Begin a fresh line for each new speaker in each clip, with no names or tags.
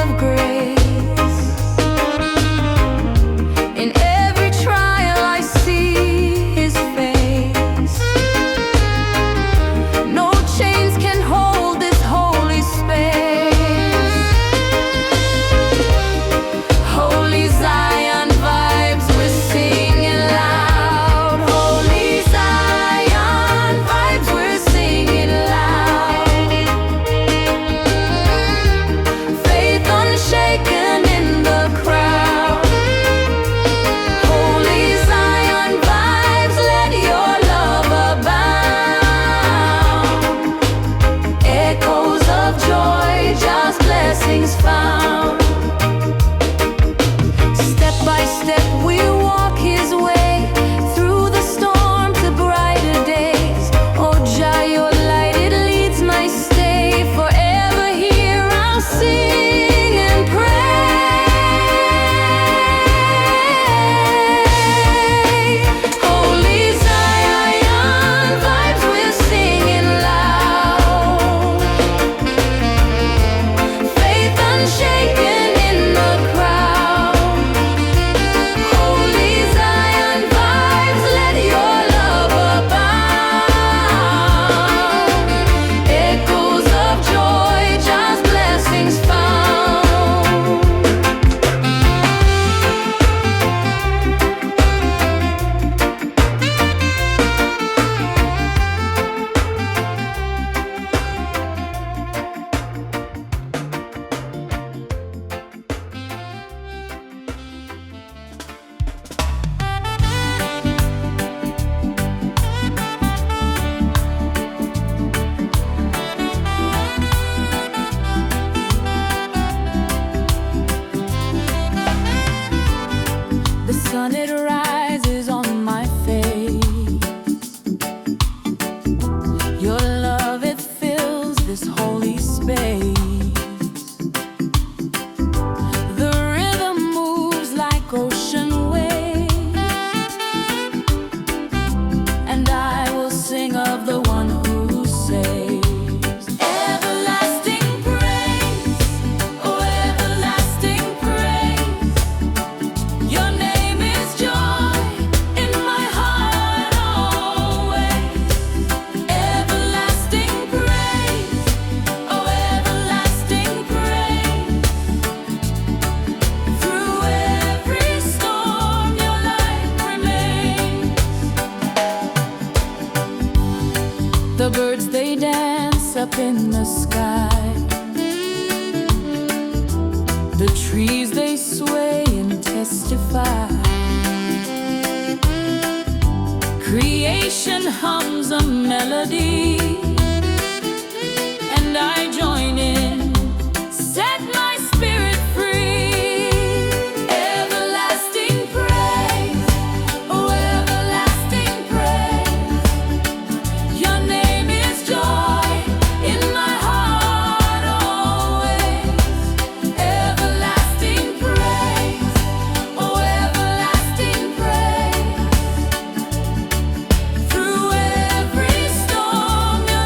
of grace. In every trial I see His face. No chains can hold this holy space. Holy Zion vibes, we're singing loud. Holy Zion vibes, we're singing loud. Faith unshaken in the crowd. Holy Zion vibes, let your love abound. Echoes of joy, just blessings found. Step by step we walk His way, through the storm to brighter days. Oh Jah, your light, it leads my stay. Forever here I'll sing and pray. Holy Zion vibes, we're singing loud. Faith unshaken in the crowd. Holy Zion vibes, let your love abound. Echoes of joy, just blessings found. The sun, it rises on my face. Your love, it fills this holy space. The rhythm moves like ocean waves, and I will sing of the one who saves. Everlasting praise, oh everlasting praise. Your name is joy in my heart always. Everlasting praise, oh everlasting praise. Through every storm your light remains. The birds, they dance up in the sky. The trees, they sway and testify. Creation hums a melody, and I join in, set my spirit free. Everlasting praise, oh everlasting praise. Your name is joy in my heart always. Everlasting praise, oh everlasting praise. Through every storm your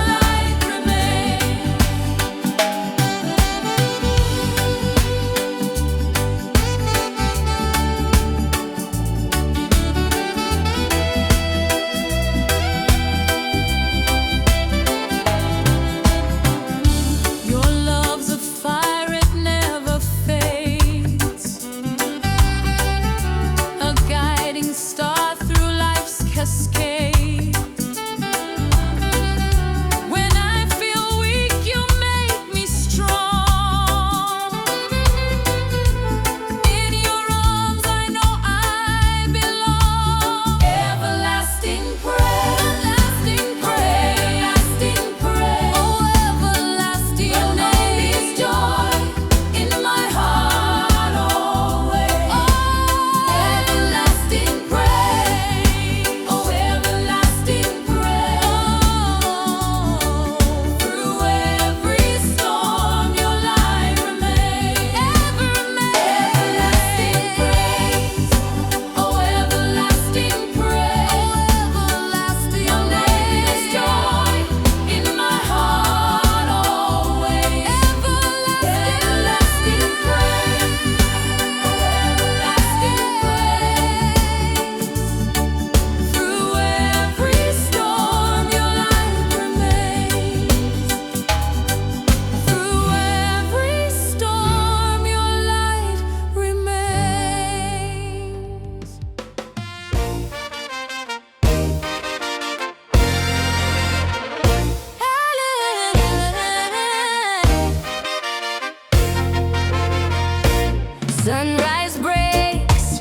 Sunrise breaks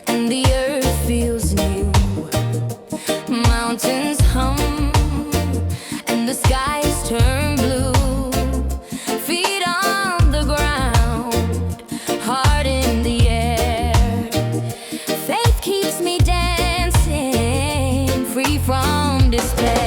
and the earth feels new. Mountains hum and the skies turn blue. Feet on the ground, heart in the air. Faith keeps me dancing, free from despair.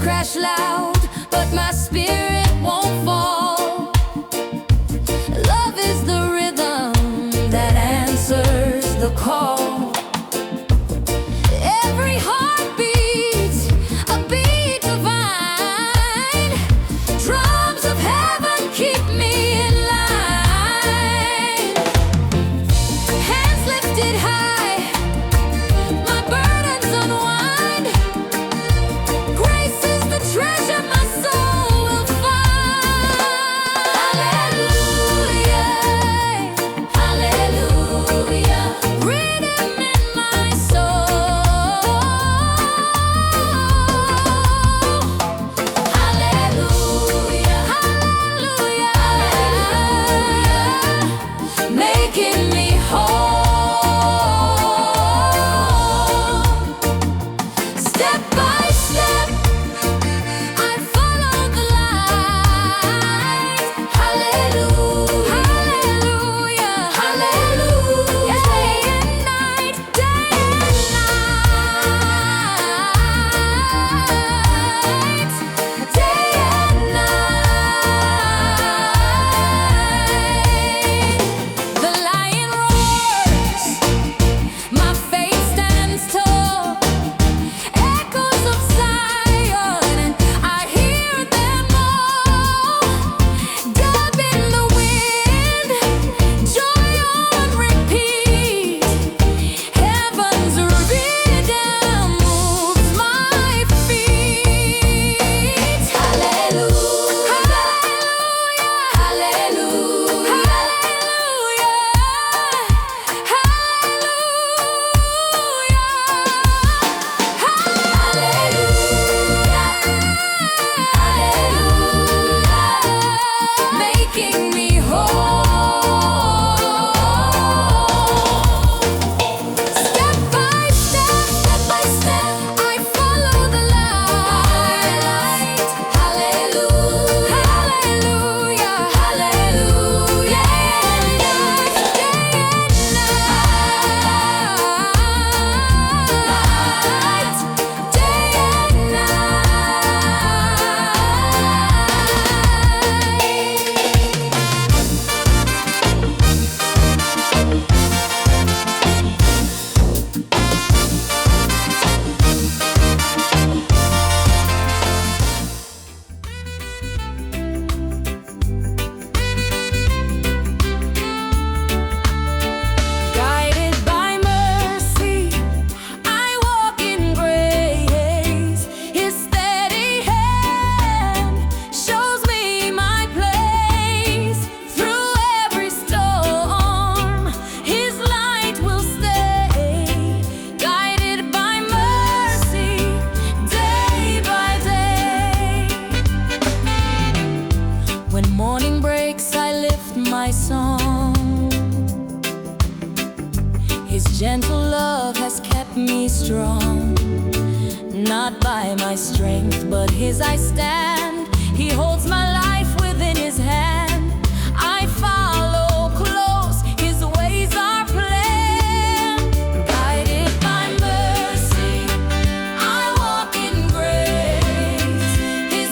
Crash loud, but my spirit won't fall. Love is the rhythm that answers the call. Every heartbeat, a beat divine. Drums of heaven keep me in line. Hands lifted high, my burdens unwind. Grace is the treasure my soul will find. Hallelujah, hallelujah. Rhythm in my soul. Hallelujah, hallelujah, hallelujah. Making me whole. Step by step, I follow the light. Hallelujah, hallelujah, hallelujah. Day and night, day and night, day and night. The lion roars, my faith stands tall. Echoes of Zion, I hear them all. Dub in the wind, joy on repeat. Heaven's rhythm moves my feet. Hallelujah, hallelujah, hallelujah, hallelujah, making me whole. Step by step, I follow the light. Hallelujah, hallelujah, hallelujah. Day and guided by mercy, I walk in grace. His steady hand shows me my place. Through every storm, His light will stay. Guided by mercy, day by day. When morning breaks, I lift my song. His gentle love has kept me strong. Not by my strength, but His I stand. He holds my life within His hand. I follow close, His ways are planned. Guided by mercy, I walk in grace. His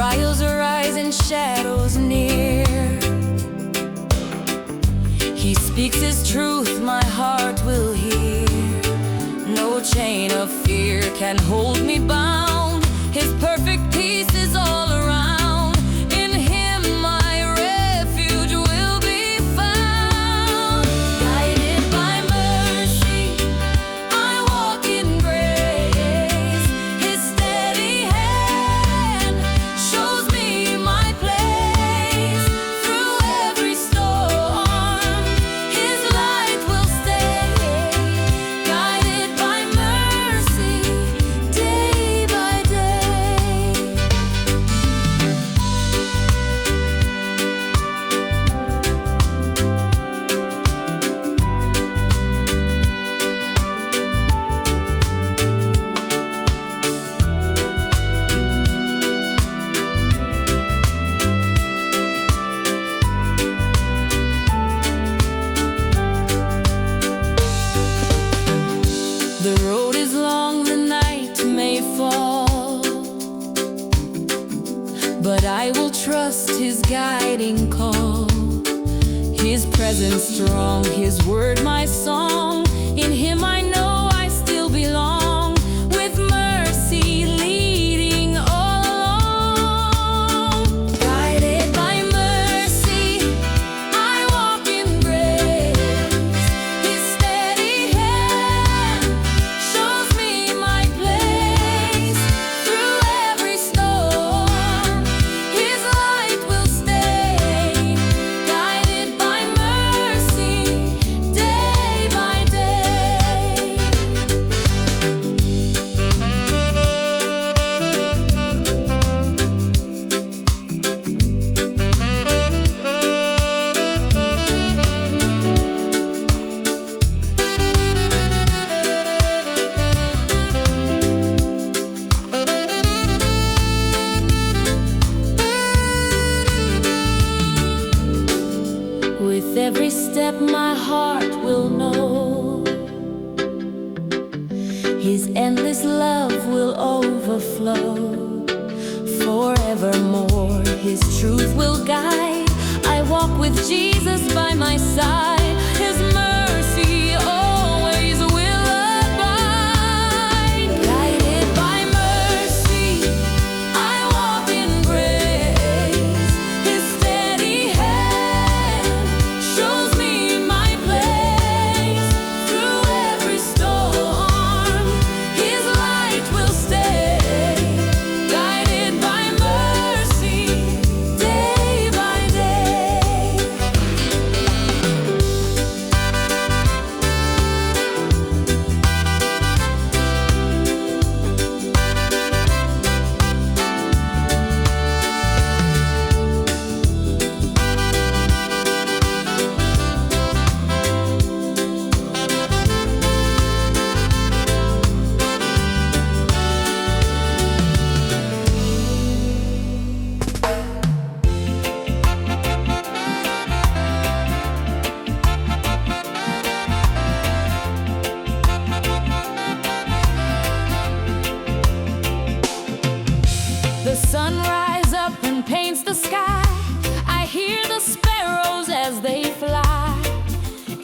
Trials arise and shadows near. He speaks his truth, my heart will hear. No chain of fear can hold me bound. His perfect peace is all around. In him my refuge will be found. Guided by mercy, I walk in grace. His steady hand shows me my place. Through every storm, his light will stay. Guided by mercy, day by day. The road is long, the night may fall, but I will trust his guiding call. His presence strong, his word my song. In him I know I still belong. With mercy leading all along. Guided by mercy, I walk in grace. His steady hand shows me my place. Through every storm, his light will stay. Guided by mercy, day by day. With every step my heart will know his endless love will overflow. Forevermore his truth will guide. I walk with Jesus by my side. His mercy always will abide. Guided by mercy, I walk in grace. His steady hand shows me my place. Through every storm, his light will stay. Guided by mercy, day by day. The sun rises up and paints the sky. I hear the sparrows as they fly.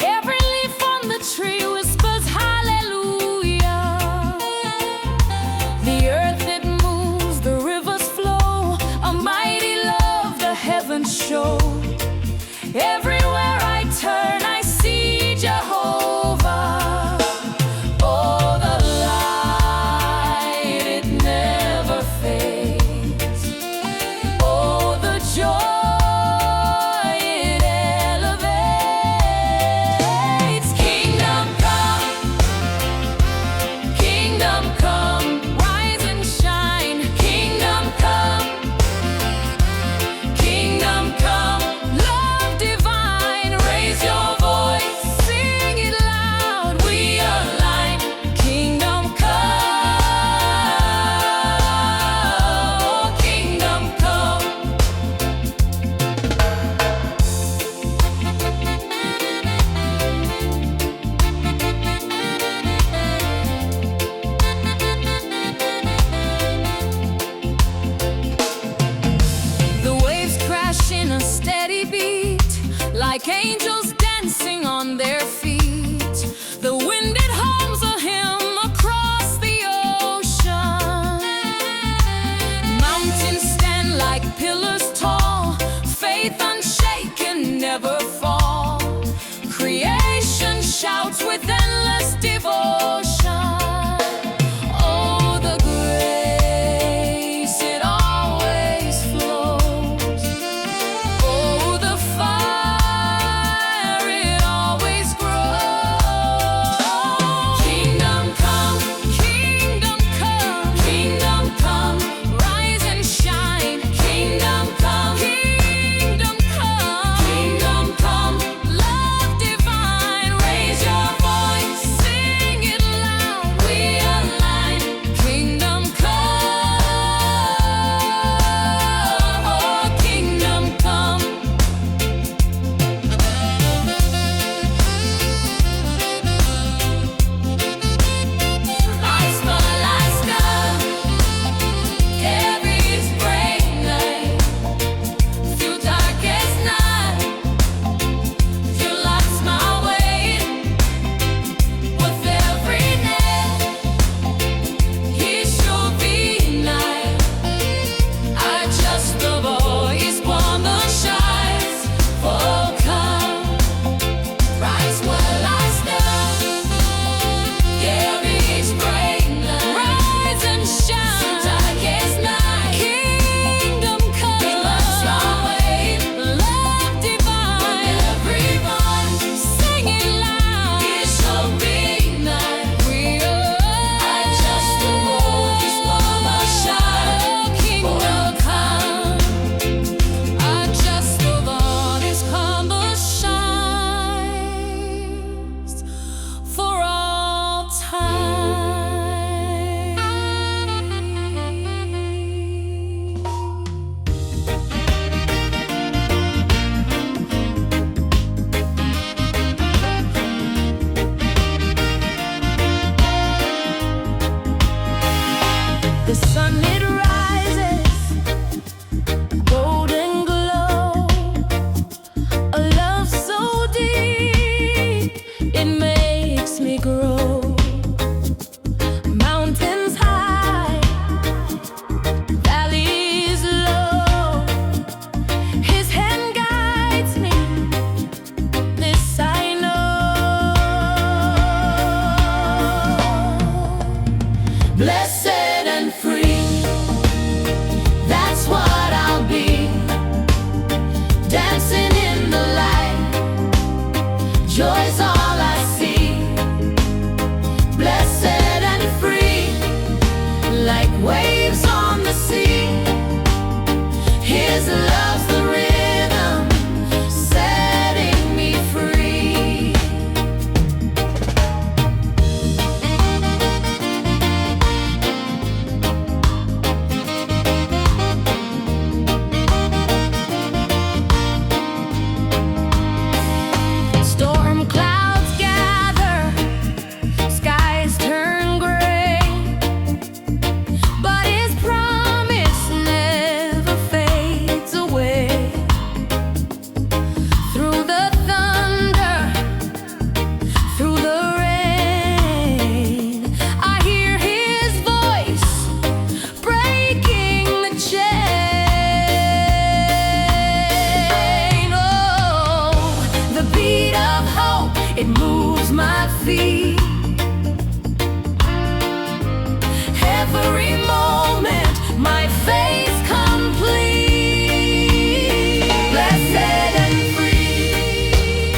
Every leaf on the tree whispers hallelujah. The earth it moves, the rivers flow. A mighty love the heavens show. Everywhere I turn I see Jehovah. Oh, the light, it never fades. The sun it rises, golden glow, a love so deep it makes me grow. Mountains high, valleys low, His hand guides me, this I know. Blessed and free, that's what I'll be, dancing in the light, joy's all I see. Blessed and free, like waves on the sea, His love's the rhythm, setting me free. Storm clouds gather, skies turn gray, but His promise never fades away. Through the thunder, through the rain, I hear His voice breaking the chain. Oh, the beat of hope, it moves my feet. Every moment, my faith complete. Blessed and free,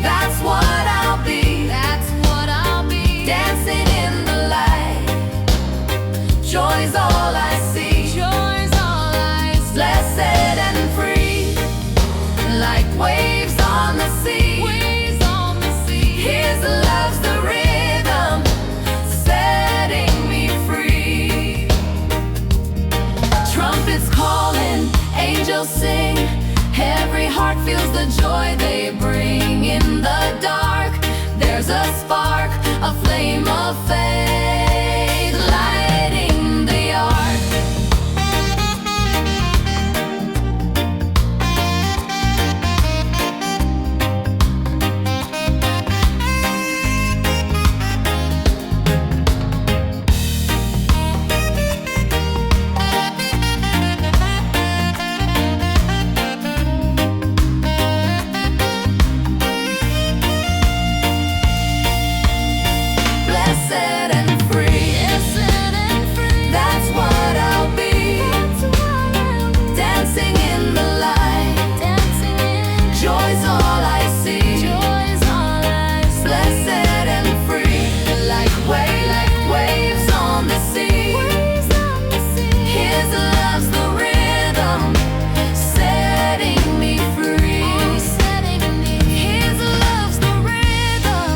that's what I'll be. That's what I'll be. Dancing in the light, joy's all I see. Joy's all I see. Blessed and free, like waves on the sea. Waves on the sea. His love's the rhythm, setting me free. Trumpets calling, angels sing, every heart feels the joy they bring. In the dark, there's a spark, a flame of faith, lighting the ark. Blessed and free, that's what I'll be, dancing in the light, joy's all I see. Blessed and free, like waves on the sea. His love's the rhythm, setting me free. His love's the rhythm,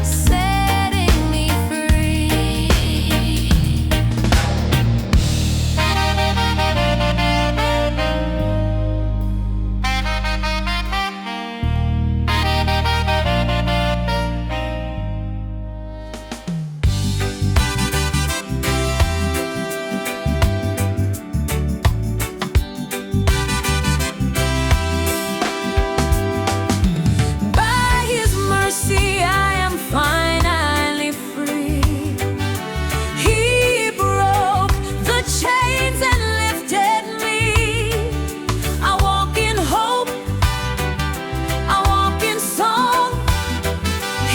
setting me free. By His mercy I am finally free. He broke the chains and lifted me. I walk in hope, I walk in song.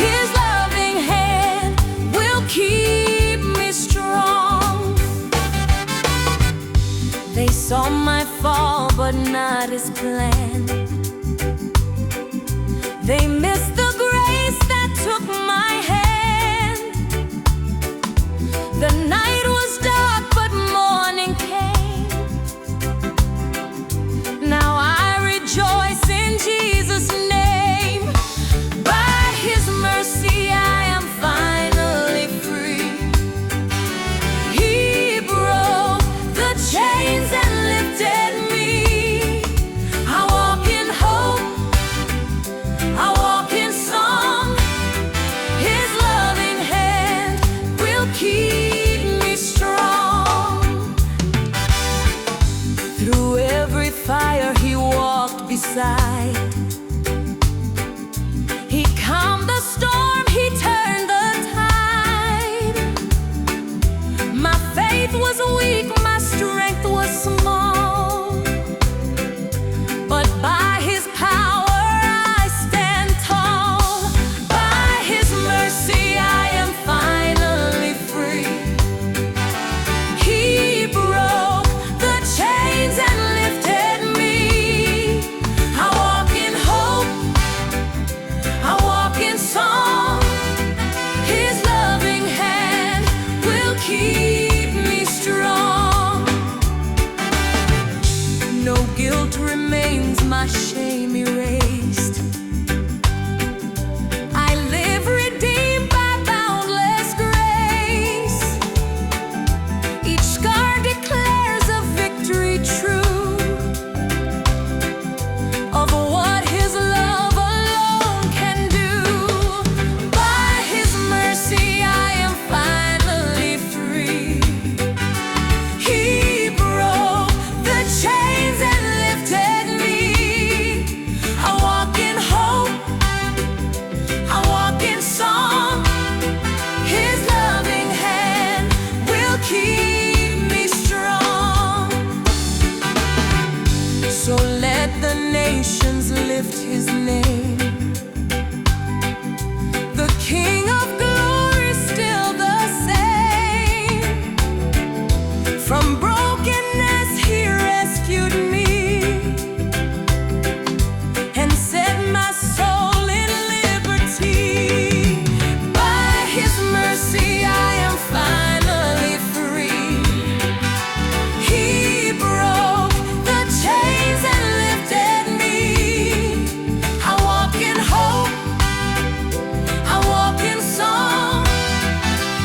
His loving hand will keep me strong. They saw my fall, but not His plan. They missed the grace that took my hand. The night was dark, but morning came. Now I rejoice in Jesus' name. By His mercy I am finally free. He broke the chains and lifted me. I walk in hope, I walk in side. He calmed the storm, he turned the tide. My faith was weak, my strength was small, but by his power I stand tall. By his mercy I am finally free. He broke the chains and lifted me. I walk in hope, I walk in song. His loving hand will keep me strong. No guilt remains, my shame erased. I live redeemed by boundless grace. Each scar declares a victory true of what his love alone can do. By his mercy I am finally free. He broke the chains and lifted me. I walk in hope, I walk in song. His loving hand will keep me strong. So let the nations lift his name. The King of glory still the same. From brokenness he rescued me and set my soul in liberty. By his mercy I am finally free. He broke the chains and lifted me. I walk in hope, I walk in song.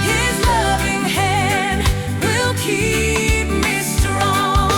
His loving hand will keep me strong.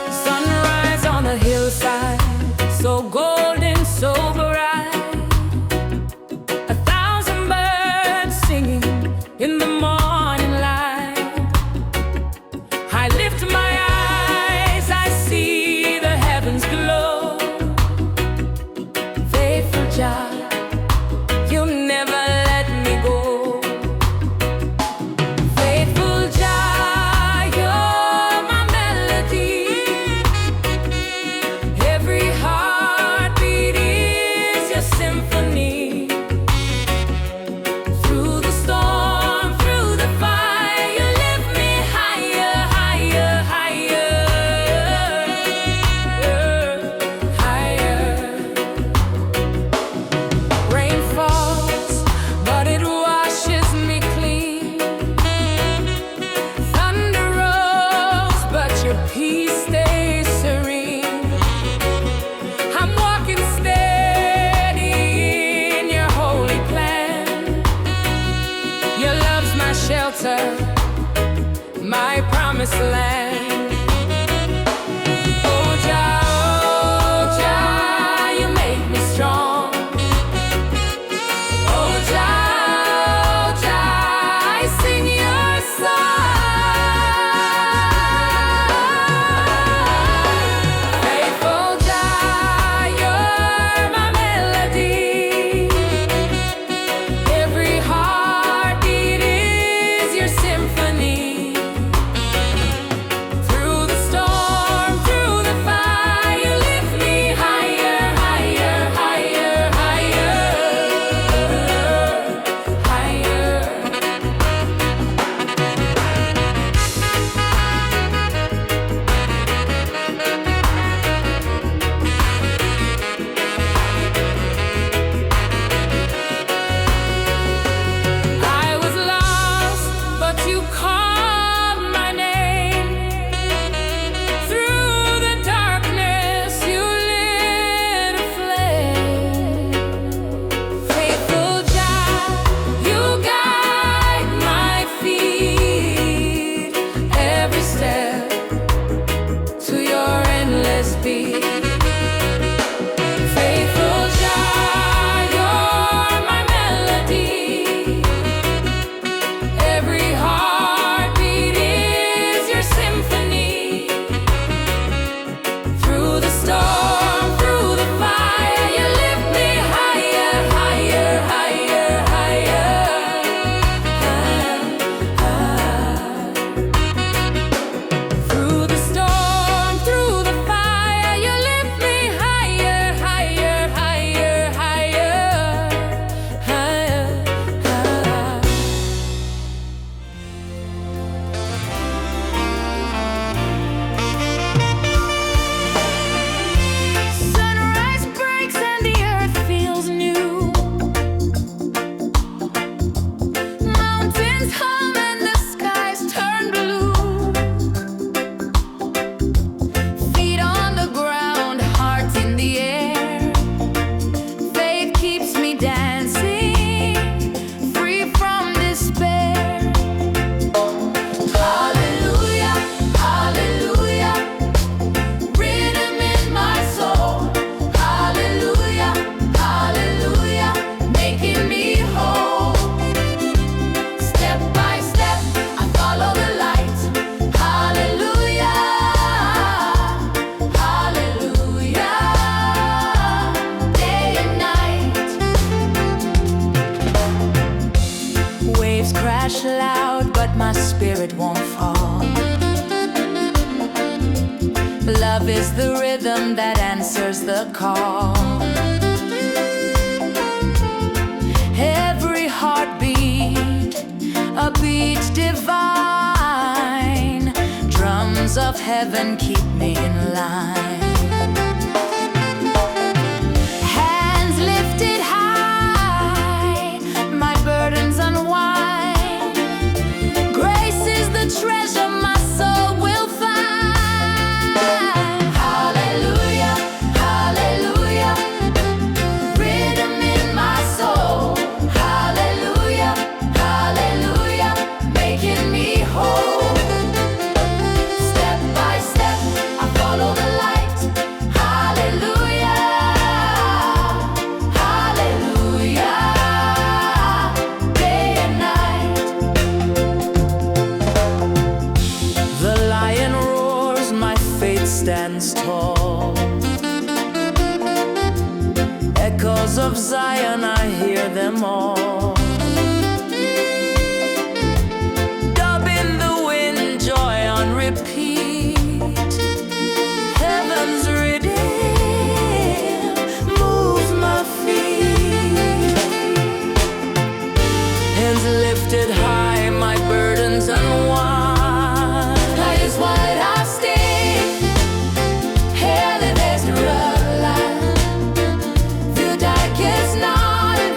Sunrise on the hillside, so golden, so bright. 1,000 birds singing in the morning light. I lift my eyes, I see the heavens glow. Faithful Jah, you never let me go. Faithful Jah, you're my melody. Every heartbeat is your symphony. Through the storm, through the fire, you lift me higher, higher, higher, higher. Rain falls, but it washes me clean. Thunder rolls, but your peace stays serene. I'm walking steady in your holy plan. Your love's my shelter, my promised land. Oh Jah, you make me strong. Oh Jah, I sing your song. Faithful Jah, you're my melody. Every heartbeat is your symphony. feet. Faithful Jah, you're my melody. Every heartbeat is your symphony. Through the storm, through the fire, you lift me higher, higher, higher, higher. Through the storm, through the fire, you lift me higher, higher, higher, higher, higher, higher. Sunrise breaks and the earth feels new. Mountains hum and the skies turn blue. Feet on the ground, heart in the air. Faith keeps me dancing, free from despair. Hallelujah, hallelujah. Rhythm in my soul. Hallelujah, hallelujah. Making me whole. Step by step, I follow the light. Hallelujah, hallelujah. Day and night. Waves crash loud, but my spirit won't fall. Love is the rhythm that answers the call. Every heartbeat, a beat divine. Drums of heaven keep me in line. Hands lifted high, my burdens unwind. Grace is the treasure my soul will find. Hallelujah, hallelujah. Rhythm in my soul. Hallelujah, hallelujah. Making me whole. Step by step, I follow the light. Hallelujah, hallelujah. Day and night. The lion roars, my faith stands tall. Echoes of Zion, I hear them all. Dub in the wind, joy on repeat. Heaven's rhythm moves my feet. Hands lifted high, my burdens unwind. Light is what I've stayed. Here the best light. Through darkest night,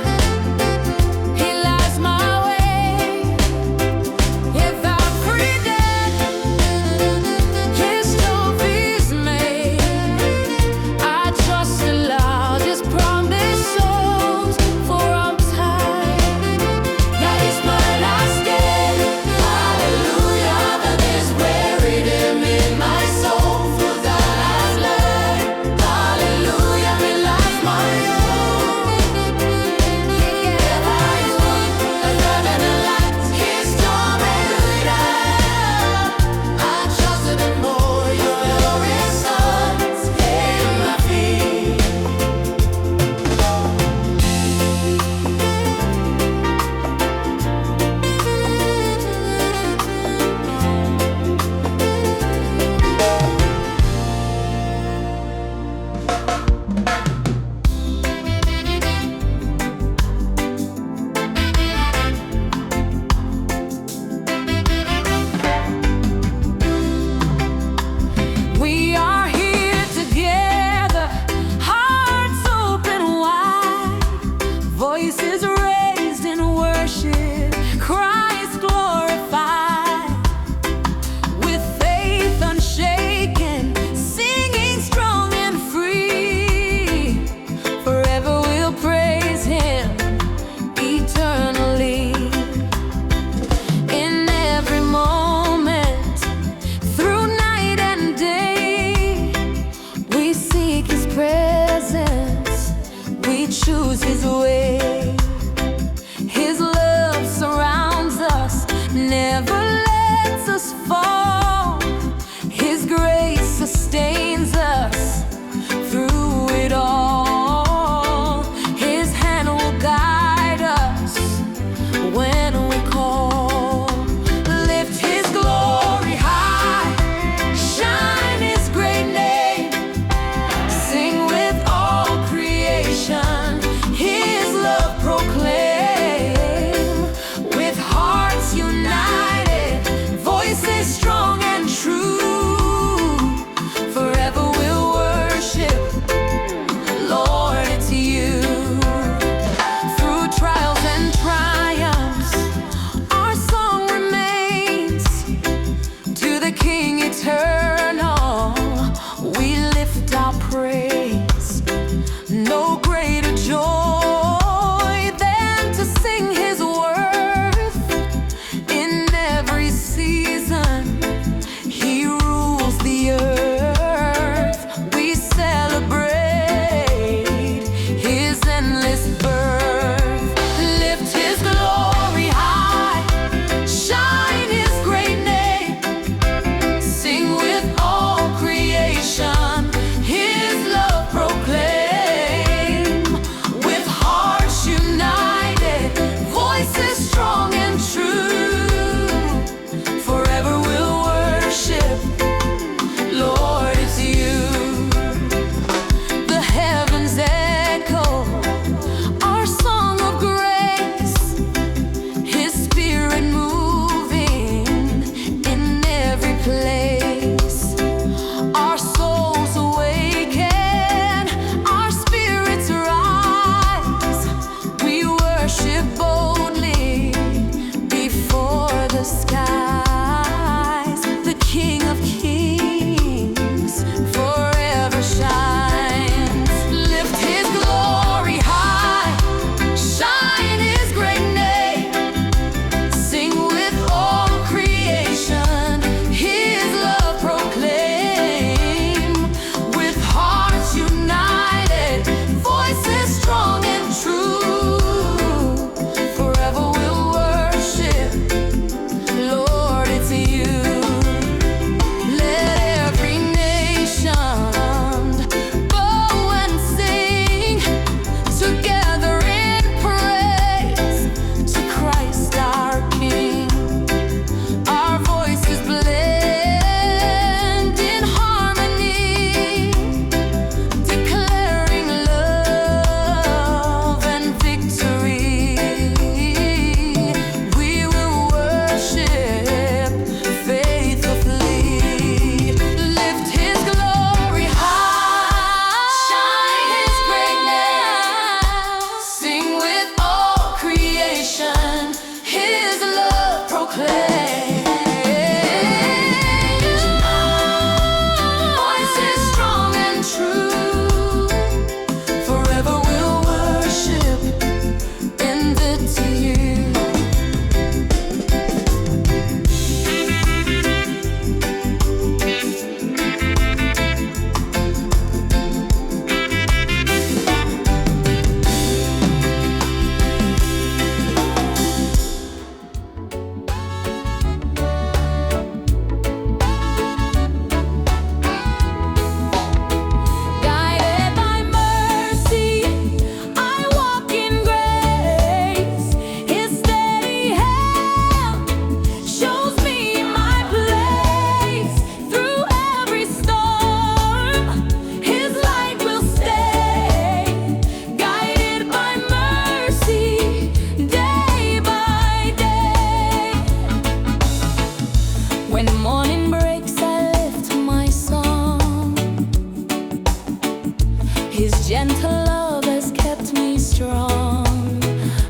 His gentle love has kept me strong.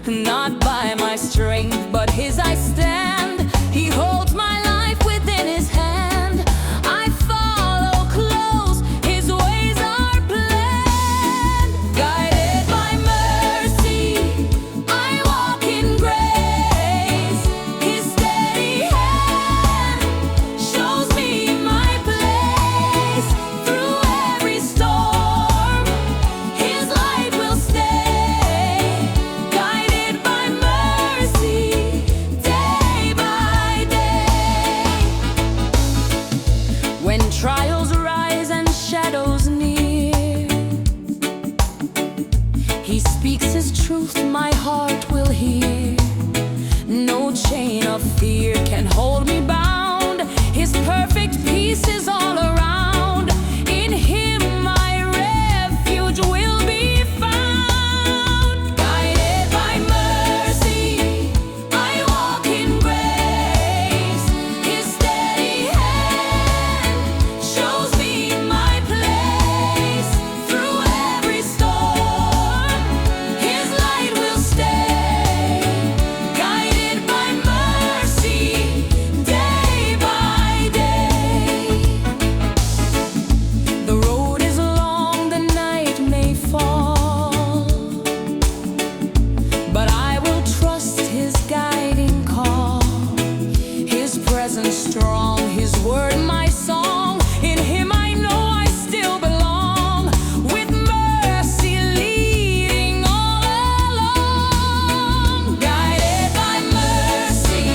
Not by my strength, but His I stand. He holds my life within His hand. I follow close, His ways are planned. Guided by mercy, I walk in grace. His steady hand shows me my place. Through every storm, His light will stay. Guided by mercy, day by day. When trials rise and shadows near, He speaks His truth, my heart will hear. No chain of fear can hold me bound. His perfect peace is all around. In Him my refuge will be found. Guided by mercy, I walk in grace. His steady hand shows me my place. Through every storm, His light will stay. Guided by mercy, day by day. The road is long, the night may fall, but I will trust His guiding call. His presence strong, His word my song. In Him I know I still belong. With mercy leading all along. Guided by mercy,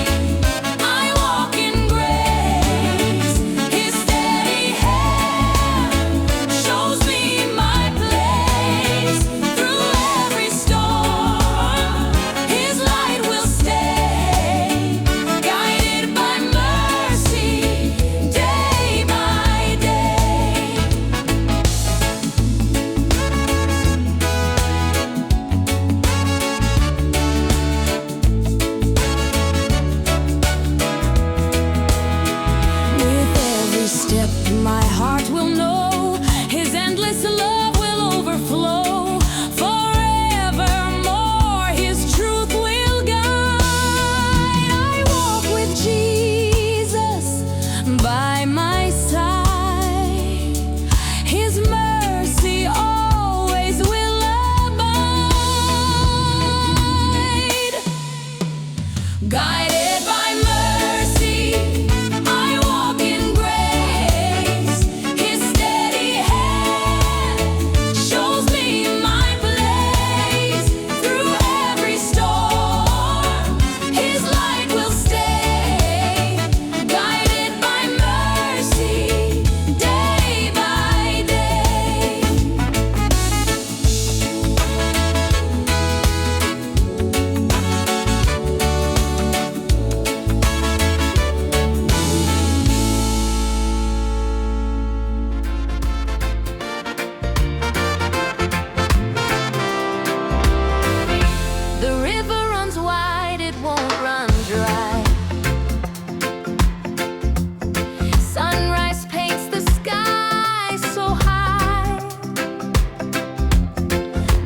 I walk in grace. His steady hand shows me my place. Through every storm, His light will stay. Guided by mercy, day by day. With every step, my heart will know His endless love will overflow. Forevermore, His truth will guide. I walk with Jesus by my side. His mercy always will abide. Guided by mercy, I walk in grace. His steady hand shows me my place. Through every storm, His light will stay. Guided by mercy, day by day. The river runs wide, it won't run dry. Sunrise paints the sky so high.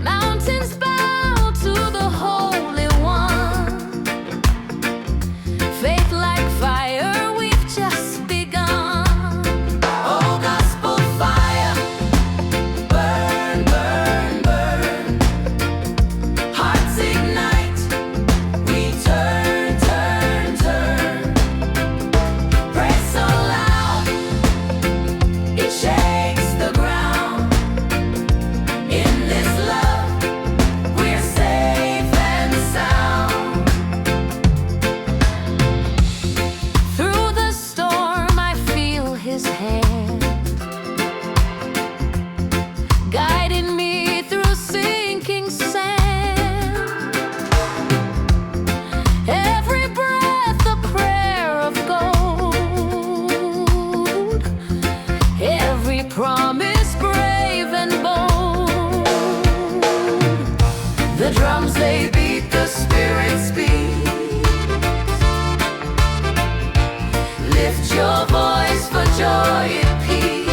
Mountains bow to the Holy One. Faith like fire, we've just begun. Oh, gospel fire, burn, burn, burn. Hearts ignite, we turn, turn, turn. Praise so loud, it shakes the ground. In this love, we're safe and sound. Through the storm, I feel His hand guiding me through sinking sand. Every breath a prayer of gold. Every promise brave and bold. The drums they beat, the Spirit speaks. Lift your voice for joy and peace.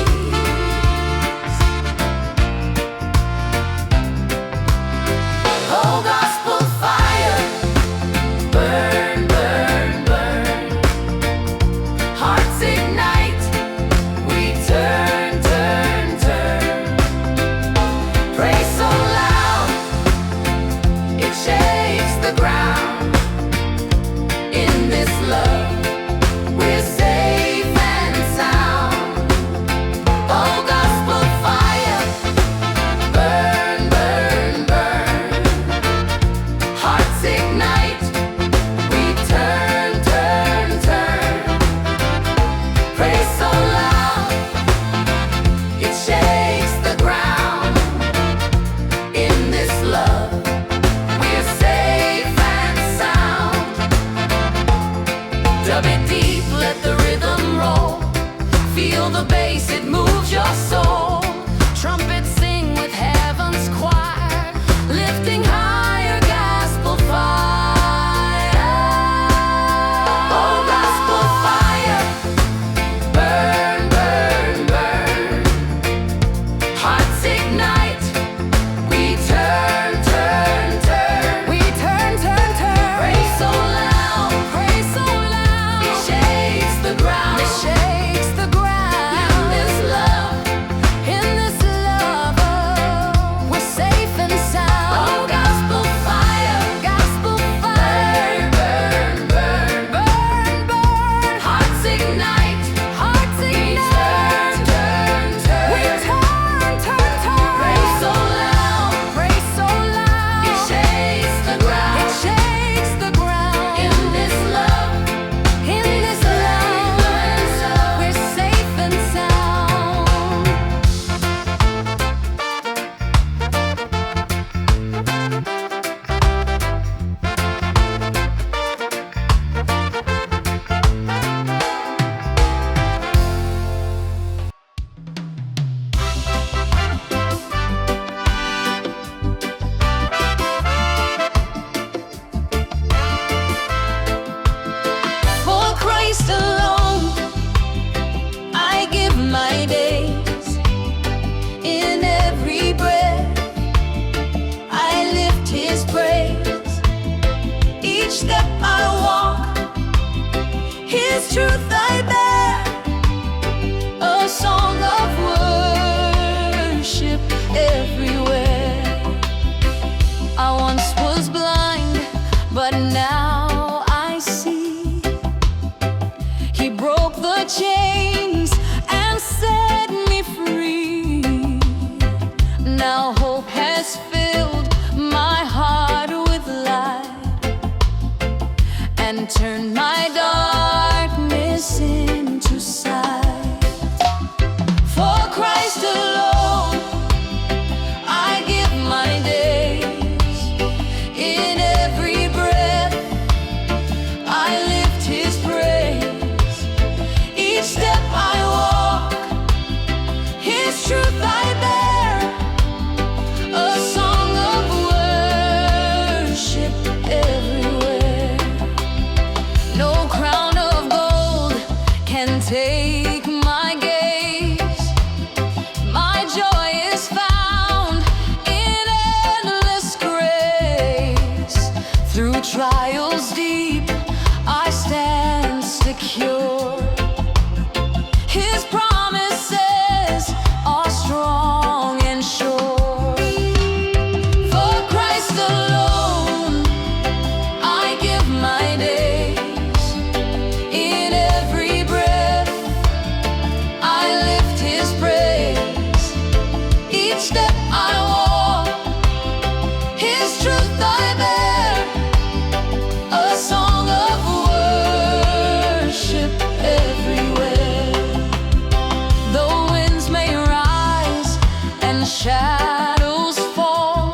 shadows fall,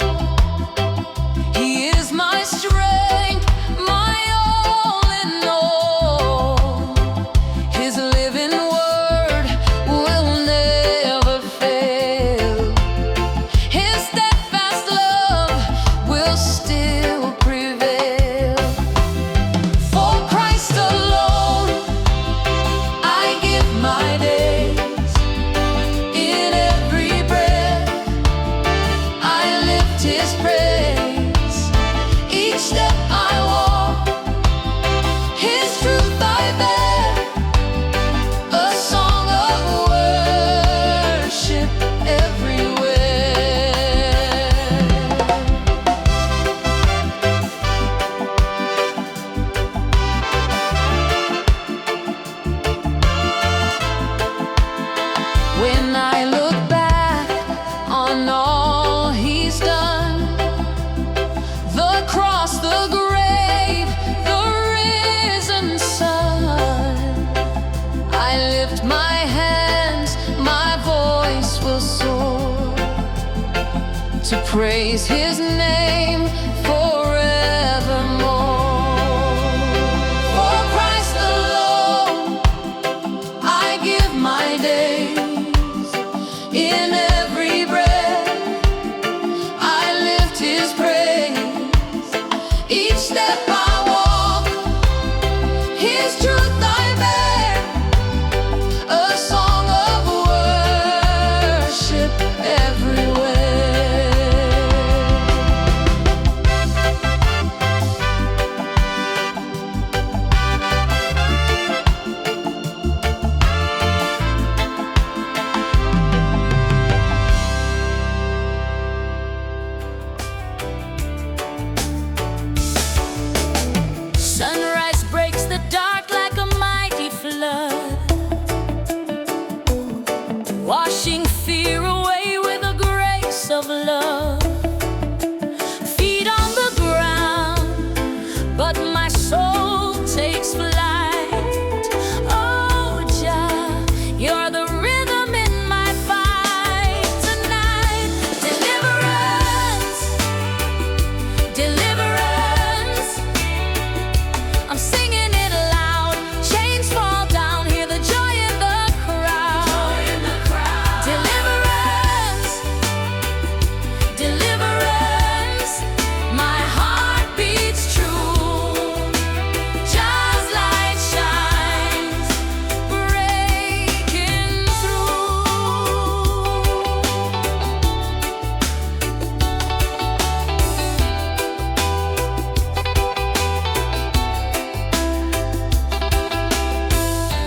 He is my strength, my all in all. His living word will never fail. His steadfast love will still prevail. For Christ alone I give my days. In every breath I lift His praise. Each step I walk, His truth I bear. A song of worship everywhere. When I look back on all He's done, the cross, the grave, the risen sun, I lift my hands, my voice will soar to praise His name forevermore. For Christ alone I give my days. In every breath I lift His praise. Each step I walk, His truth I bear. A song of worship everywhere. Sunrise breaks the dark like a mighty flood, washing fear away with the grace of love. Feet on the ground, but my soul takes flight. Oh, Jah, You're the rhythm in my fight tonight. Deliverance, deliverance. I'm singing it loud. Chains fall down, hear the joy in the crowd. Deliverance, deliverance. My heart beats true. Just light shines, breaking through.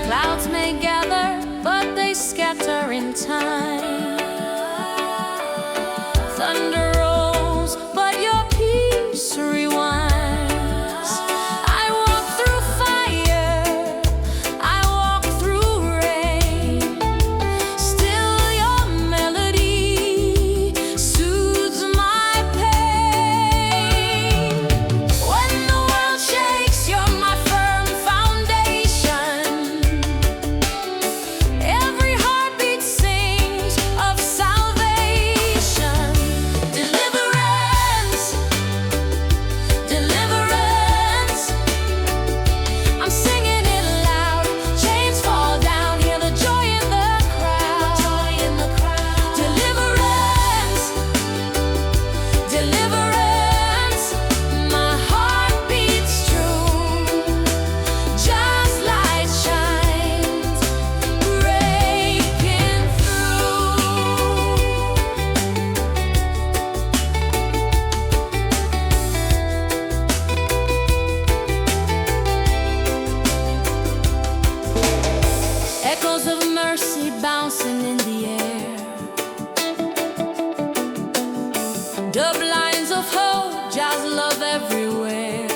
Clouds may gather, but they scatter in time. Thunder rolls, but Your peace rewinds. I walk through fire, I walk through rain. Still Your melody soothes my pain. When the world shakes, You're my firm foundation. Every heartbeat sings of salvation. Deliverance, deliverance. I'm singing it loud. Chains fall down, hear the joy in the crowd. Deliverance, deliverance. My heart beats true. Just light shines, breaking through. Echoes of mercy bouncing in the air. Dub lines of hope, Jah's love everywhere.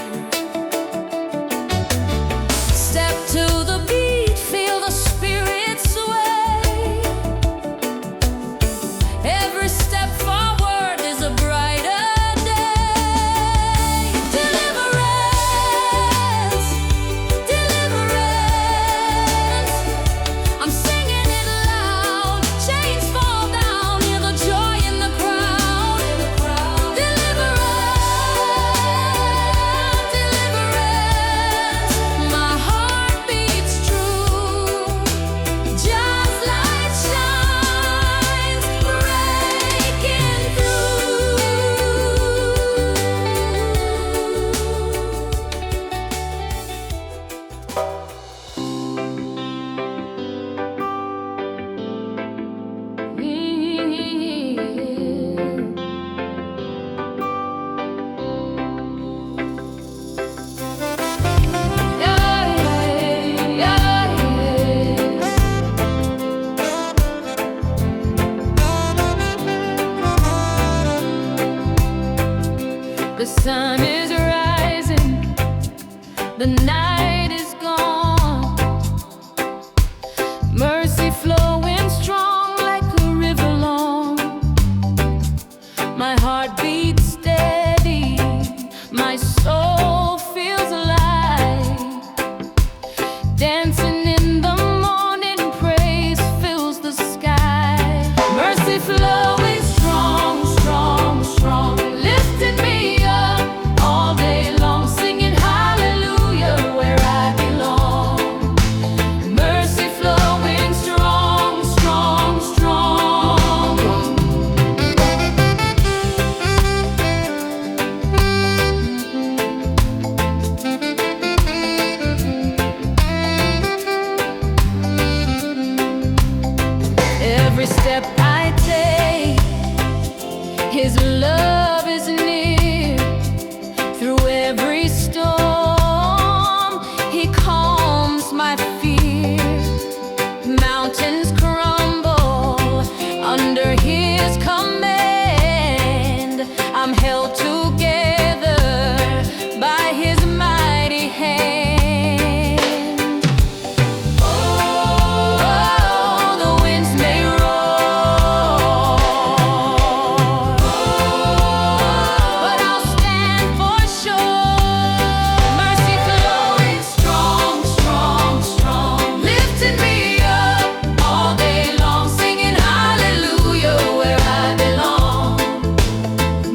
Step to the beat, feel the spirit sway. Every step forward is a brighter day. Deliverance, deliverance. I'm singing it loud. Chains fall down, hear the joy sun is rising, the night is gone. Mercy flowing strong like a river long. My heart beats steady, my soul feels alive. Dancing in the morning, praise fills the sky. Mercy flowing strong, strong, strong, lifting me up all day long, singing hallelujah where I belong. Mercy flowing strong, strong, strong. Every step I take, His love is near. Through every storm, He calms my fear. Mountains crumble under His command. I'm held together by His mighty hand. Oh, the winds may roar, but I'll stand for sure. Mercy flowing strong, strong, strong, lifting me up all day long, singing hallelujah where I belong.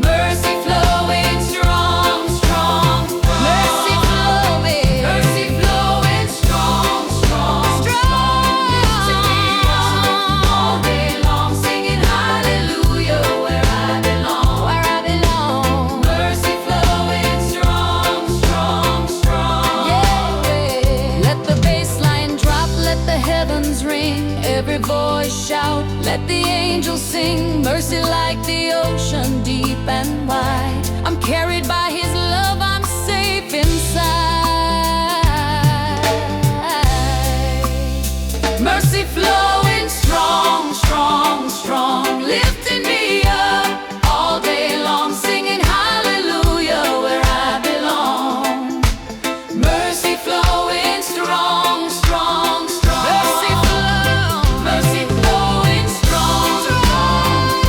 Mercy flowing strong, strong, mercy flowing strong, strong, strong, lifting me up all day long, singing hallelujah where I belong, where I belong. Mercy flowing strong, strong, strong. Yeah. Let the bass line drop, let the heavens ring, every voice shout, let the angels sing. Mercy like the ocean, deep and wide. I'm carried by His love, I'm safe inside. Mercy flowing strong, strong, strong, lifting me up all day long, singing hallelujah where I belong. Mercy flowing strong, strong, strong. Mercy flowing strong, strong,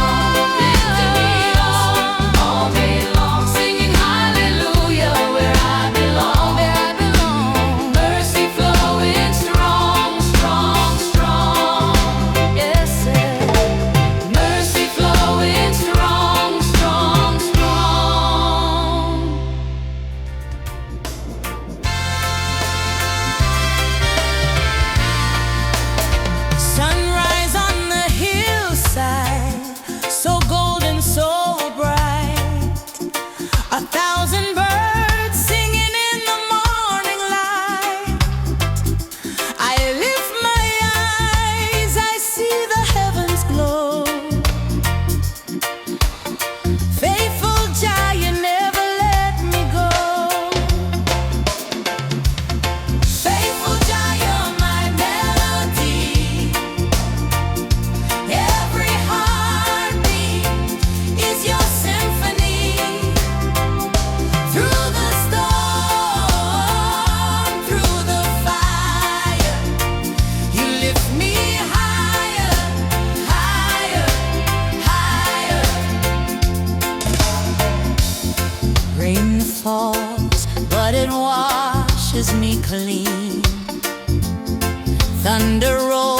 lifting me up all day long, singing hallelujah where I belong, where I belong. Mercy flowing strong, strong, strong. Yes, sir. Mercy flowing strong, strong, strong.
Sunrise on the hillside, so golden, so bright. 1,000 birds singing in the morning light. I lift my eyes, I see the heavens glow. Faithful Jah, you never let me go. Faithful Jah, you're my melody. Every heartbeat is your symphony. Through the storm, through the fire, you lift me higher, higher, higher. Rain falls, but it washes me clean. Thunder rolls,